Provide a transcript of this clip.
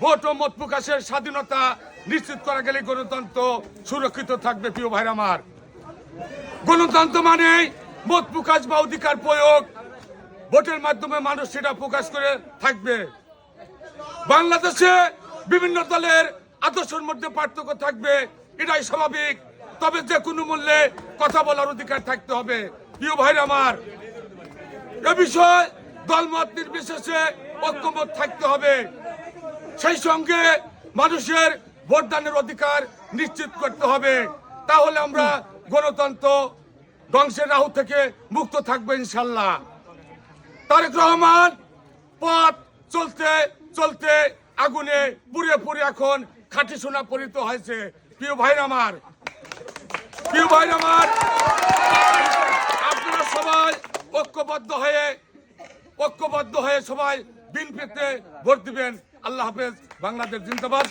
Vote oh মত প্রকাশের স্বাধীনতা নিশ্চিত করা গেলে গণতন্ত্র সুরক্ষিত থাকবে। প্রিয় ভাইরা আমার, গণতন্ত্র মানে মত প্রকাশ বা অধিকার প্রয়োগ, ভোটের মাধ্যমে মানুষ সেটা প্রকাশ করে থাকবে। বাংলাদেশে বিভিন্ন দলের আদর্শের মধ্যে পার্থক্য থাকবে, এটাই স্বাভাবিক। তবে যে কোনো মূল্যে কথা বলার অধিকার থাকতে হবে। প্রিয় ভাইরা আমার, এ বিষয়ে দলমত নির্বিশেষে ঐক্যমত থাকতে হবে। সেই সঙ্গে মানুষের ভোটদানের অধিকার নিশ্চিত করতে হবে। তাহলে আমরা গণতন্ত্র ধ্বংসের রাহু থেকে মুক্ত থাকবো ইনশাল্লাহ। তারেক রহমান পথ চলতে চলতে আগুনে পুড়ে পুড়ে এখন খাঁটি সোনা পরিণত হয়েছে। প্রিয় ভাইরা আমার, আপনারা সবাই ঐক্যবদ্ধ হয়ে সবাই বিএনপিতে ভোট দিবেন। আল্লাহ হাফেজ। বাংলাদেশ জিন্দাবাদ।